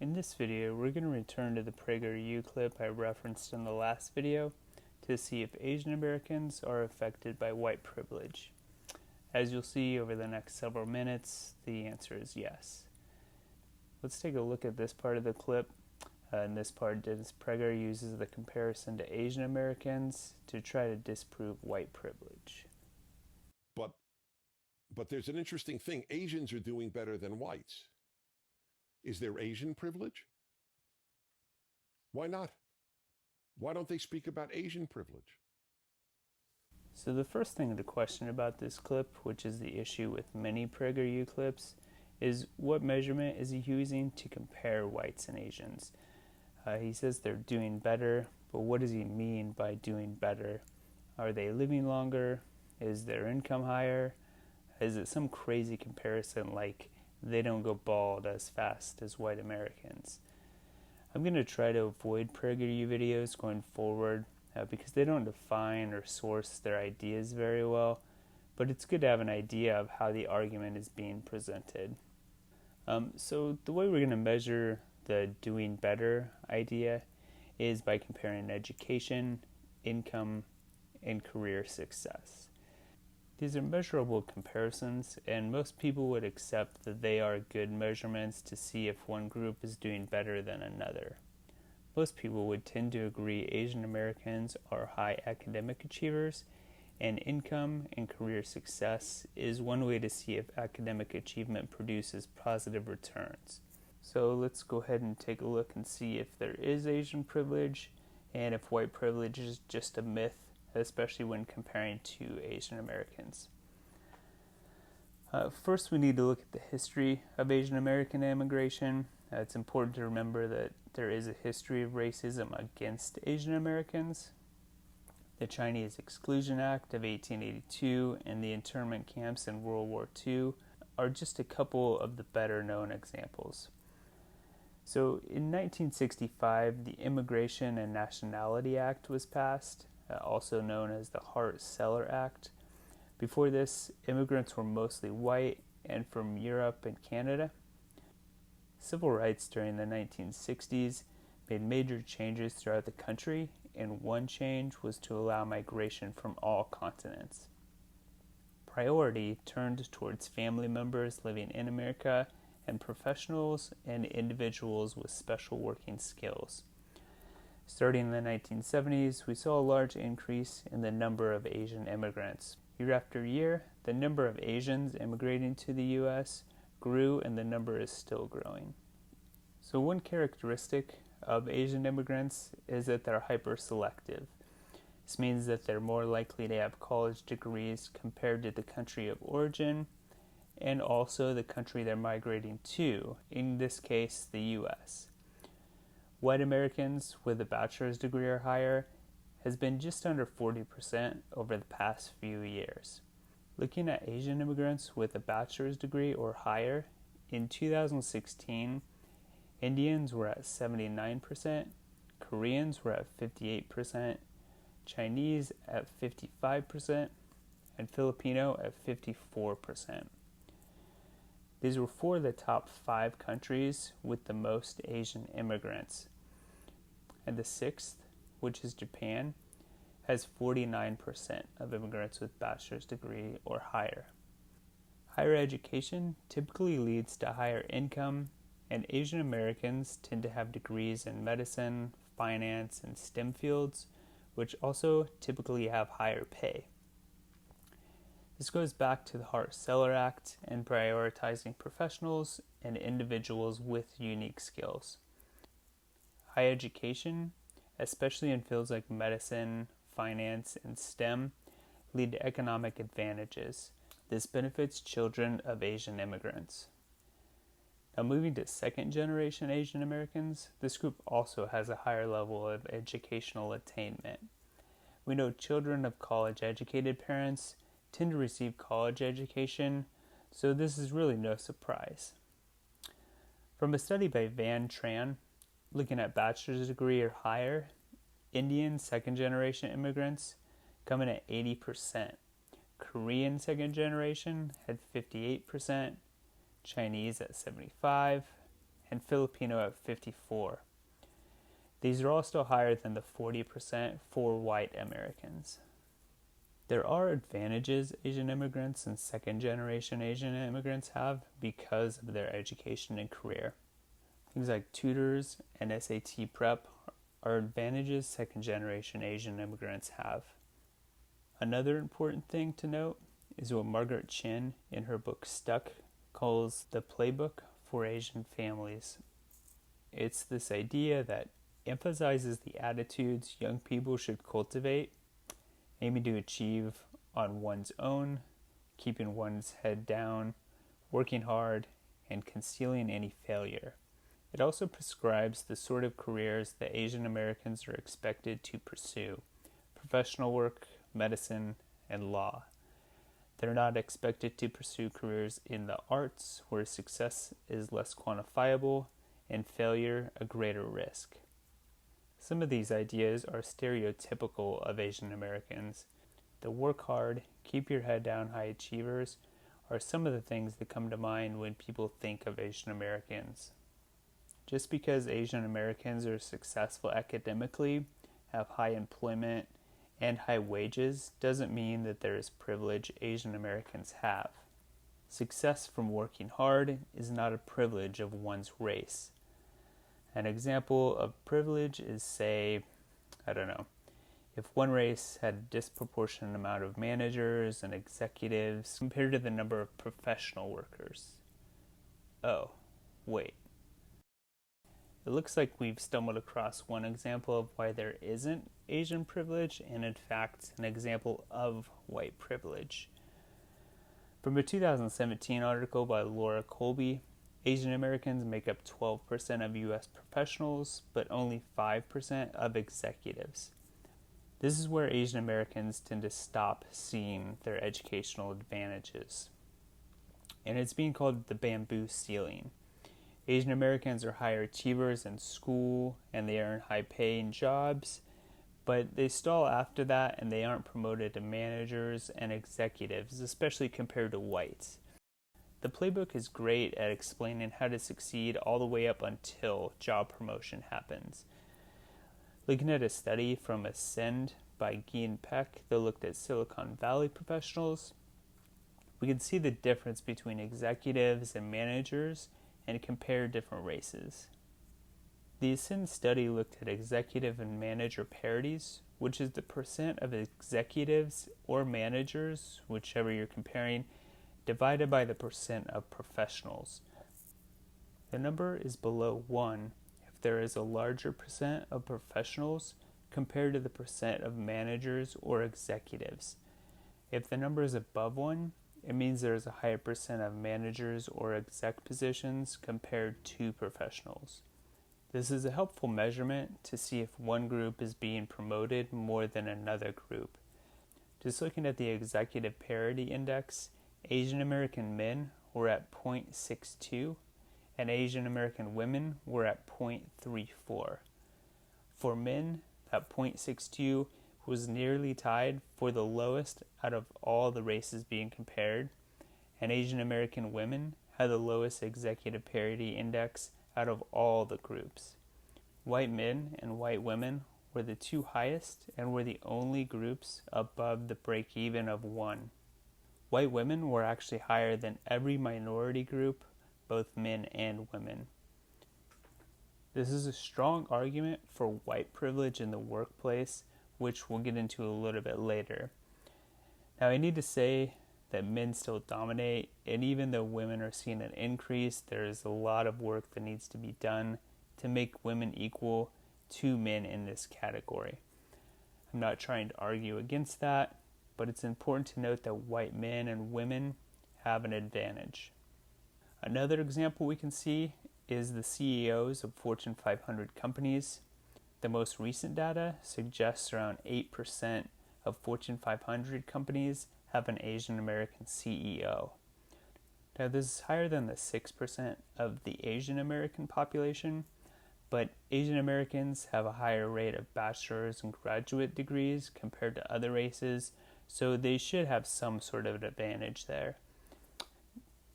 In this video, we're going to return to the PragerU clip I referenced in the last video to see if Asian Americans are affected by white privilege. As you'll see over the next several minutes, the answer is yes. Let's take a look at this part of the clip. In this part, Dennis Prager uses the comparison to Asian Americans to try to disprove white privilege. But there's an interesting thing. Asians are doing better than whites. Is there Asian privilege? Why not? Why don't they speak about Asian privilege? So the first thing to question about this clip, which is the issue with many PragerU clips, is what measurement is he using to compare whites and Asians? He says they're doing better, but what does he mean by doing better? Are they living longer? Is their income higher? Is it some crazy comparison like they don't go bald as fast as white Americans? I'm going to try to avoid PragerU videos going forward because they don't define or source their ideas very well, but it's good to have an idea of how the argument is being presented. So the way we're going to measure the doing better idea is by comparing education, income, and career success. These are measurable comparisons, and most people would accept that they are good measurements to see if one group is doing better than another. Most people would tend to agree Asian Americans are high academic achievers, and income and career success is one way to see if academic achievement produces positive returns. So let's go ahead and take a look and see if there is Asian privilege, and if white privilege is just a myth, especially when comparing to Asian Americans. First, we need to look at the history of Asian American immigration. It's important to remember that there is a history of racism against Asian Americans. The Chinese Exclusion Act of 1882 and the internment camps in World War II are just a couple of the better known examples. So in 1965, the Immigration and Nationality Act was passed, also known as the Hart-Celler Act. Before this, immigrants were mostly white and from Europe and Canada. Civil rights during the 1960s made major changes throughout the country, and one change was to allow migration from all continents. Priority turned towards family members living in America and professionals and individuals with special working skills. Starting in the 1970s, we saw a large increase in the number of Asian immigrants. Year after year, the number of Asians immigrating to the U.S. grew, and the number is still growing. So one characteristic of Asian immigrants is that they're hyper-selective. This means that they're more likely to have college degrees compared to the country of origin, and also the country they're migrating to, in this case, the U.S. White Americans with a bachelor's degree or higher has been just under 40% over the past few years. Looking at Asian immigrants with a bachelor's degree or higher, in 2016, Indians were at 79%, Koreans were at 58%, Chinese at 55%, and Filipino at 54%. These were four of the top 5 countries with the most Asian immigrants. And the sixth, which is Japan, has 49% of immigrants with bachelor's degree or higher. Higher education typically leads to higher income, and Asian Americans tend to have degrees in medicine, finance, and STEM fields, which also typically have higher pay. This goes back to the Hart-Celler Act and prioritizing professionals and individuals with unique skills. High education, especially in fields like medicine, finance, and STEM, lead to economic advantages. This benefits children of Asian immigrants. Now moving to second-generation Asian Americans, this group also has a higher level of educational attainment. We know children of college-educated parents tend to receive college education, so this is really no surprise. From a study by Tran, looking at bachelor's degree or higher, Indian second-generation immigrants come in at 80%. Korean second generation had 58%, Chinese at 75%, and Filipino at 54. These are all still higher than the 40% for white Americans. There are advantages Asian immigrants and second-generation Asian immigrants have because of their education and career. Things like tutors and SAT prep are advantages second-generation Asian immigrants have. Another important thing to note is what Margaret Chin, in her book Stuck, calls the Playbook for Asian families. It's this idea that emphasizes the attitudes young people should cultivate, aiming to achieve on one's own, keeping one's head down, working hard, and concealing any failure. It also prescribes the sort of careers that Asian Americans are expected to pursue: professional work, medicine, and law. They're not expected to pursue careers in the arts, where success is less quantifiable and failure a greater risk. Some of these ideas are stereotypical of Asian Americans. The work hard, keep your head down high achievers are some of the things that come to mind when people think of Asian Americans. Just because Asian Americans are successful academically, have high employment, and high wages doesn't mean that there is privilege Asian Americans have. Success from working hard is not a privilege of one's race. An example of privilege is, say, if one race had a disproportionate amount of managers and executives compared to the number of professional workers. Oh, wait. It looks like we've stumbled across one example of why there isn't Asian privilege, and in fact, an example of white privilege. From a 2017 article by Laura Colby, Asian Americans make up 12% of U.S. professionals, but only 5% of executives. This is where Asian Americans tend to stop seeing their educational advantages. And it's being called the bamboo ceiling. Asian Americans are higher achievers in school, and they earn high-paying jobs, but they stall after that, and they aren't promoted to managers and executives, especially compared to whites. The Playbook is great at explaining how to succeed all the way up until job promotion happens. Looking at a study from Ascend by Guy and Peck that looked at Silicon Valley professionals, we can see the difference between executives and managers and compare different races. The Ascend study looked at executive and manager parities, which is the percent of executives or managers, whichever you're comparing, divided by the percent of professionals. The number is below 1 if there is a larger percent of professionals compared to the percent of managers or executives. If the number is above 1, it means there is a higher percent of managers or exec positions compared to professionals. This is a helpful measurement to see if one group is being promoted more than another group. Just looking at the executive parity index, Asian American men were at 0.62 and Asian American women were at 0.34. For men, that 0.62 was nearly tied for the lowest out of all the races being compared, and Asian American women had the lowest executive parity index out of all the groups. White men and white women were the two highest and were the only groups above the break-even of 1. White women were actually higher than every minority group, both men and women. This is a strong argument for white privilege in the workplace, which we'll get into a little bit later. Now, I need to say that men still dominate, and even though women are seeing an increase, there is a lot of work that needs to be done to make women equal to men in this category. I'm not trying to argue against that, but it's important to note that white men and women have an advantage. Another example we can see is the CEOs of Fortune 500 companies. The most recent data suggests around 8% of Fortune 500 companies have an Asian American CEO. Now, this is higher than the 6% of the Asian American population, but Asian Americans have a higher rate of bachelor's and graduate degrees compared to other races, so they should have some sort of an advantage there.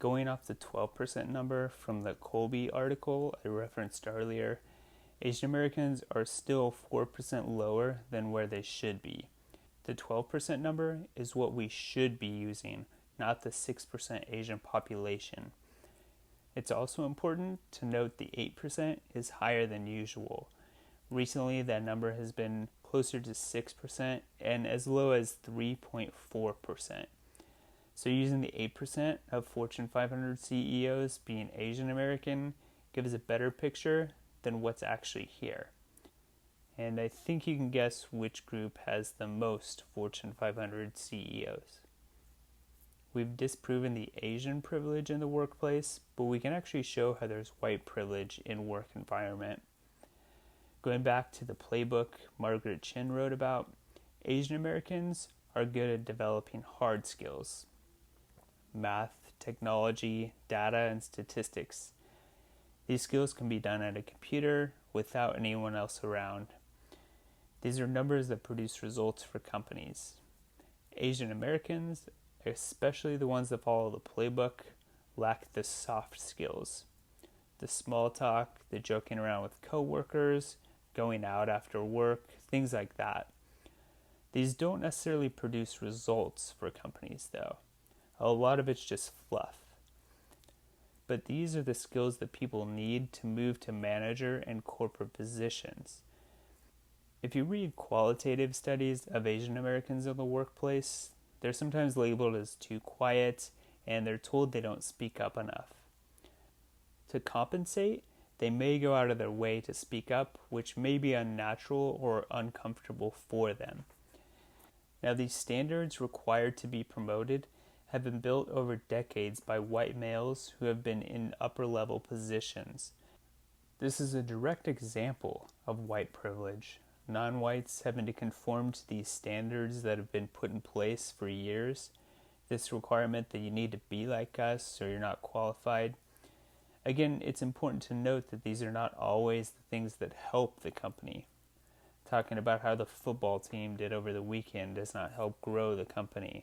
Going off the 12% number from the Colby article I referenced earlier, Asian Americans are still 4% lower than where they should be. The 12% number is what we should be using, not the 6% Asian population. It's also important to note the 8% is higher than usual. Recently, that number has been closer to 6% and as low as 3.4%. So using the 8% of Fortune 500 CEOs being Asian American gives a better picture than what's actually here. And I think you can guess which group has the most Fortune 500 CEOs. We've disproven the Asian privilege in the workplace, but we can actually show how there's white privilege in work environment. Going back to the Playbook Margaret Chin wrote about, Asian Americans are good at developing hard skills. Math, technology, data, and statistics. These skills can be done at a computer without anyone else around. These are numbers that produce results for companies. Asian Americans, especially the ones that follow the playbook, lack the soft skills. The small talk, the joking around with coworkers, going out after work, things like that. These don't necessarily produce results for companies though. A lot of it's just fluff. But these are the skills that people need to move to manager and corporate positions. If you read qualitative studies of Asian Americans in the workplace, they're sometimes labeled as too quiet and they're told they don't speak up enough. To compensate, they may go out of their way to speak up, which may be unnatural or uncomfortable for them. Now, these standards required to be promoted have been built over decades by white males who have been in upper-level positions. This is a direct example of white privilege. Non-whites having to conform to these standards that have been put in place for years. This requirement that you need to be like us or you're not qualified. Again, it's important to note that these are not always the things that help the company. Talking about how the football team did over the weekend does not help grow the company.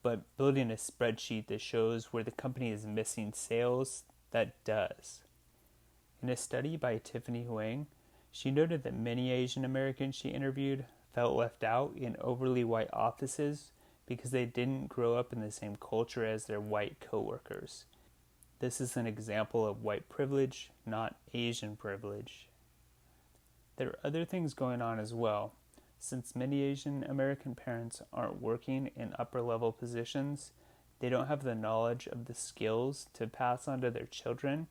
But building a spreadsheet that shows where the company is missing sales, that does. In a study by Tiffany Huang, she noted that many Asian Americans she interviewed felt left out in overly white offices because they didn't grow up in the same culture as their white coworkers. This is an example of white privilege, not Asian privilege. There are other things going on as well. Since many Asian American parents aren't working in upper-level positions, they don't have the knowledge of the skills to pass on to their children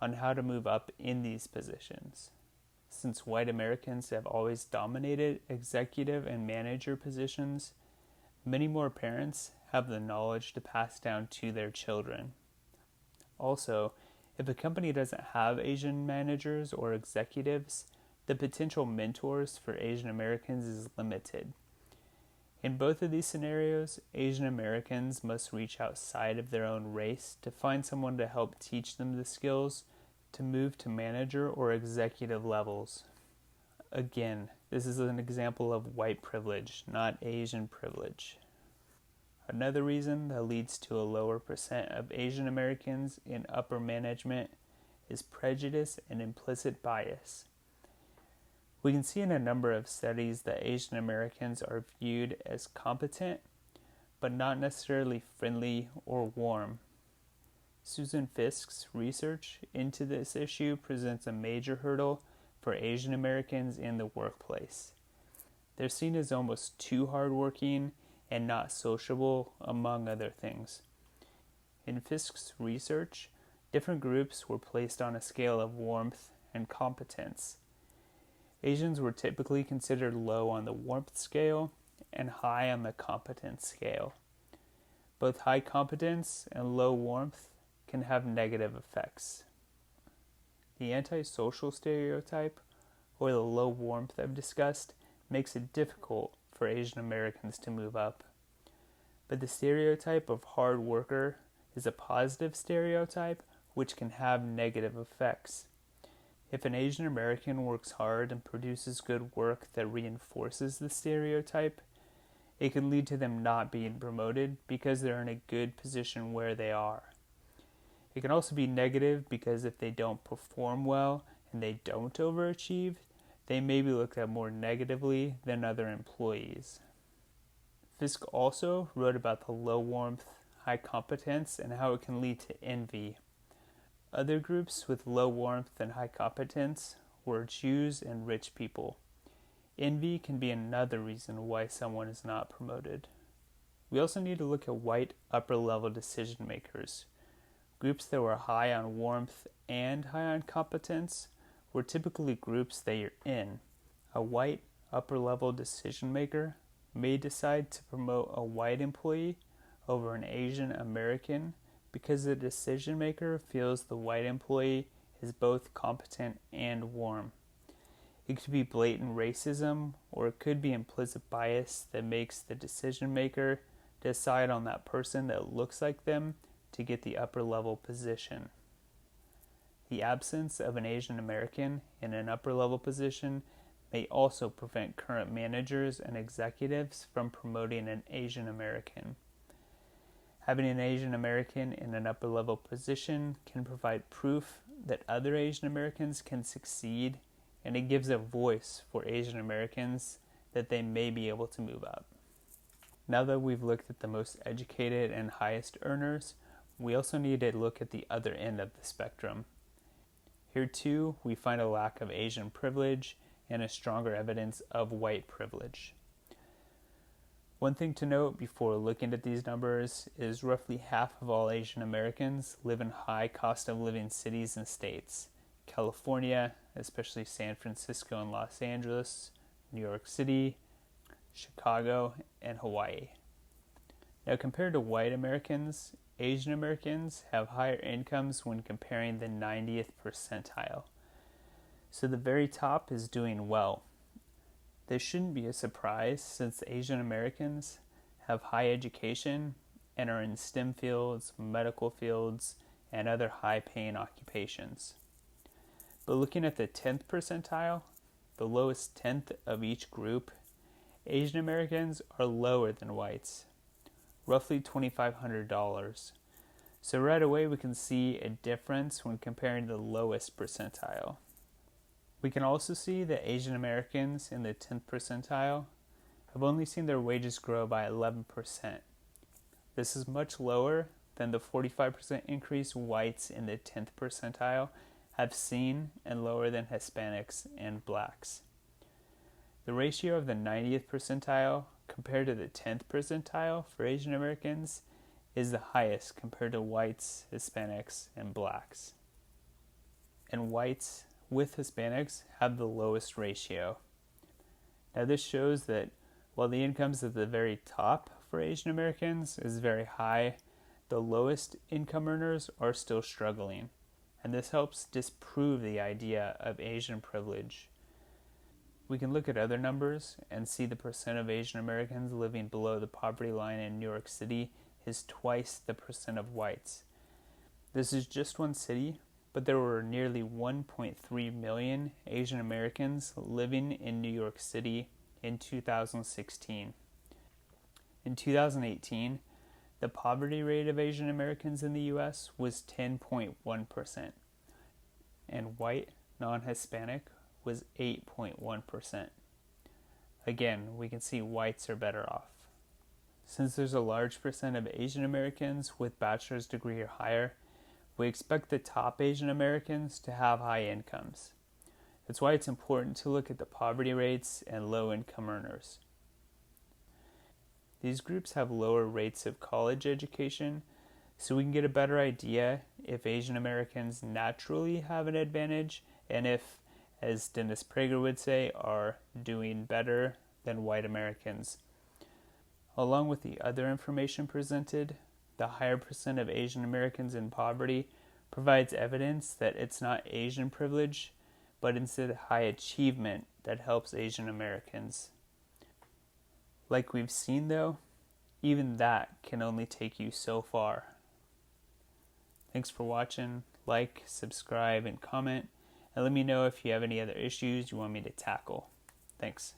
on how to move up in these positions. Since white Americans have always dominated executive and manager positions, many more parents have the knowledge to pass down to their children. Also, if a company doesn't have Asian managers or executives, the potential mentors for Asian Americans is limited. In both of these scenarios, Asian Americans must reach outside of their own race to find someone to help teach them the skills to move to manager or executive levels. Again, this is an example of white privilege, not Asian privilege. Another reason that leads to a lower percent of Asian Americans in upper management is prejudice and implicit bias. We can see in a number of studies that Asian Americans are viewed as competent, but not necessarily friendly or warm. Susan Fisk's research into this issue presents a major hurdle for Asian Americans in the workplace. They're seen as almost too hardworking and not sociable, among other things. In Fisk's research, different groups were placed on a scale of warmth and competence. Asians were typically considered low on the warmth scale and high on the competence scale. Both high competence and low warmth can have negative effects. The antisocial stereotype, or the low warmth I've discussed, makes it difficult for Asian Americans to move up. But the stereotype of hard worker is a positive stereotype which can have negative effects. If an Asian American works hard and produces good work that reinforces the stereotype, it can lead to them not being promoted because they're in a good position where they are. It can also be negative because if they don't perform well and they don't overachieve, they may be looked at more negatively than other employees. Fisk also wrote about the low warmth, high competence, and how it can lead to envy. Other groups with low warmth and high competence were Jews and rich people. Envy can be another reason why someone is not promoted. We also need to look at white upper-level decision makers. Groups that were high on warmth and high on competence were typically groups that you're in. A white upper-level decision maker may decide to promote a white employee over an Asian American because the decision maker feels the white employee is both competent and warm. It could be blatant racism, or it could be implicit bias that makes the decision maker decide on that person that looks like them to get the upper level position. The absence of an Asian American in an upper level position may also prevent current managers and executives from promoting an Asian American. Having an Asian American in an upper level position can provide proof that other Asian Americans can succeed, and it gives a voice for Asian Americans that they may be able to move up. Now that we've looked at the most educated and highest earners, we also need to look at the other end of the spectrum. Here too, we find a lack of Asian privilege and a stronger evidence of white privilege. One thing to note before looking at these numbers is roughly half of all Asian Americans live in high cost of living cities and states. California, especially San Francisco and Los Angeles, New York City, Chicago, and Hawaii. Now, compared to white Americans, Asian Americans have higher incomes when comparing the 90th percentile. So the very top is doing well. This shouldn't be a surprise since Asian Americans have high education and are in STEM fields, medical fields, and other high-paying occupations. But looking at the 10th percentile, the lowest tenth of each group, Asian Americans are lower than whites, roughly $2,500. So right away we can see a difference when comparing the lowest percentile. We can also see that Asian Americans in the 10th percentile have only seen their wages grow by 11%. This is much lower than the 45% increase whites in the 10th percentile have seen, and lower than Hispanics and blacks. The ratio of the 90th percentile compared to the 10th percentile for Asian Americans is the highest compared to whites, Hispanics, and blacks. And whites with Hispanics have the lowest ratio. Now this shows that while the incomes at the very top for Asian Americans is very high, the lowest income earners are still struggling. And this helps disprove the idea of Asian privilege. We can look at other numbers and see the percent of Asian Americans living below the poverty line in New York City is twice the percent of whites. This is just one city, but there were nearly 1.3 million Asian Americans living in New York City in 2016. In 2018, the poverty rate of Asian Americans in the U.S. was 10.1%, and white, non-Hispanic, was 8.1%. Again, we can see whites are better off. Since there's a large percent of Asian Americans with bachelor's degree or higher, we expect the top Asian Americans to have high incomes. That's why it's important to look at the poverty rates and low-income earners. These groups have lower rates of college education, so we can get a better idea if Asian Americans naturally have an advantage and if, as Dennis Prager would say, are doing better than white Americans. Along with the other information presented, the higher percent of Asian Americans in poverty provides evidence that it's not Asian privilege, but instead high achievement that helps Asian Americans. Like we've seen though, even that can only take you so far. Thanks for watching. Like, subscribe, and comment. And let me know if you have any other issues you want me to tackle. Thanks.